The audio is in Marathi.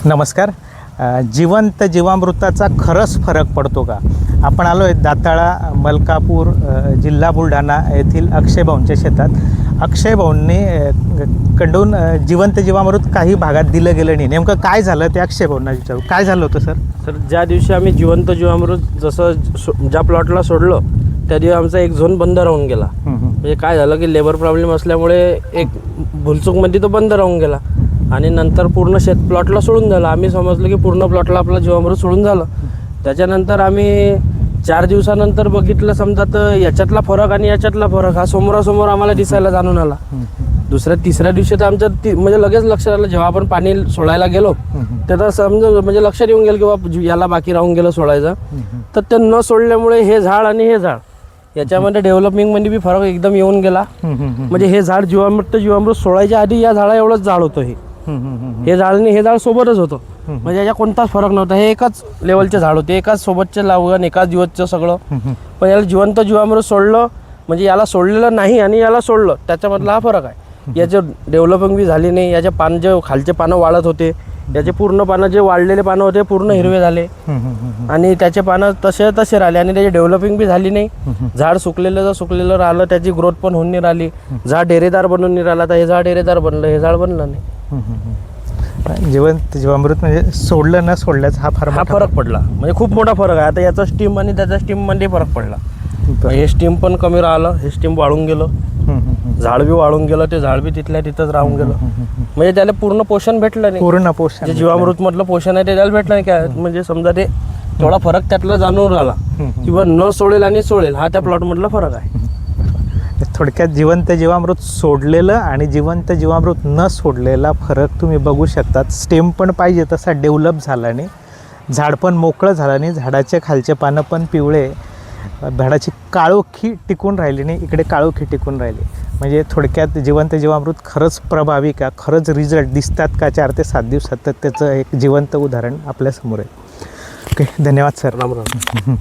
नमस्कार. जिवंत जीवामृताचा खरंच फरक पडतो का? आपण आलो आहे दाताळा मलकापूर जिल्हा बुलढाणा येथील अक्षय भाऊंच्या शेतात. अक्षय भाऊंनी कडून जिवंत जीवामृत काही भागात दिलं गेलं नाही. नेमकं काय झालं ते अक्षय भाऊंना विचारू. काय झालं होतं सर? ज्या दिवशी आम्ही जिवंत जीवामृत जसं ज्या प्लॉटला सोडलं त्या दिवशी आमचा एक झोन बंद राहून गेला. म्हणजे काय झालं की लेबर प्रॉब्लेम असल्यामुळे एक भुलचूकमध्ये तो बंद राहून गेला आणि नंतर पूर्ण शेत प्लॉटला सोडून झालं. आम्ही समजलं की पूर्ण प्लॉटला आपलं जीवामृत सोडून झालं. त्याच्यानंतर आम्ही 4 दिवसानंतर बघितलं, समजा तर याच्यातला फरक आणि याच्यातला फरक हा समोरासमोर आम्हाला दिसायला जाणून आला. तिसऱ्या दिवशी तर आमचं म्हणजे लगेच लक्षात आलं. जेव्हा आपण पाणी सोडायला गेलो तेव्हा समजा म्हणजे लक्षात येऊन गेलं की बाबा याला बाकी राहून गेलं सोडायचं. तर ते न सोडल्यामुळे हे झाड आणि हे झाड याच्यामध्ये डेव्हलपिंगमध्ये बी फरक एकदम येऊन गेला. म्हणजे हे झाड जीवामृत सोडायच्या आधी या झाडा एवढंच झाड होतं. हे झाड आणि हे झाड सोबतच होतं. म्हणजे याच्या कोणताच फरक नव्हता. हे एकाच लेवलचे झाड होते, एकाच सोबतचे लागवण, एकाच दिवसचं सगळं. पण याला जिवंत जीवामृत सोडलं म्हणजे याला सोडलेलं नाही आणि याला सोडलं त्याच्यामधला हा फरक आहे. याचे डेव्हलपिंग बी झाली नाही. याचे पान जे खालचे पानं वाढत होते, याचे पूर्ण पानं जे वाढलेले पानं होते पूर्ण हिरवे झाले आणि त्याचे पानं तसे राहिले आणि त्याची डेव्हलपिंग बी झाली नाही. झाड सुकलेलं राहिलं, त्याची ग्रोथ पण होऊन नाही राहिली. झाड डेरेदार बनून नाही राहिला. तर हे झाड डेरेदार बनलं, हे झाड बनलं नाही. जिवंत जीवामृत म्हणजे सोडलं न सोडल्याचा हा फरक पडला. म्हणजे खूप मोठा फरक आहे. आता याचा स्टीम आणि त्याच्या स्टीममध्ये फरक पडला. हे स्टीम पण कमी राहिलं, हे स्टीम वाळून गेलं, झाड बी वाळून गेलं, ते झाड बी तिथल्या तिथंच राहून गेलं. म्हणजे त्याला पूर्ण पोषण भेटलं नाही. पूर्ण पोषण जे जीवामृत मधलं पोषण आहे ते त्याला भेटलं नाही. काय म्हणजे समजा ते थोडा फरक त्यातला जाणून राहिला किंवा न सोडेल आणि सोडेल हा त्या प्लॉट मधला फरक आहे. थोडक्यात जिवंत जीवामृत सोडलेलं आणि जिवंत जीवामृत न सोडलेला फरक तुम्ही बघू शकतात. स्टेम पण पाहिजे तसा डेव्हलप झाला नाही, झाड पण मोकळं झालं नाही, झाडाचे खालचे पानं पण पिवळे, झाडाची काळोखी टिकून राहिली नाही, इकडे काळोखी टिकून राहिली. म्हणजे थोडक्यात जिवंत जीवामृत खरंच प्रभावी का, खरंच रिझल्ट दिसतात का 4 ते 7 दिवसात, तर त्याचं एक जिवंत उदाहरण आपल्यासमोर आहे. ओके, धन्यवाद सर. राम राम.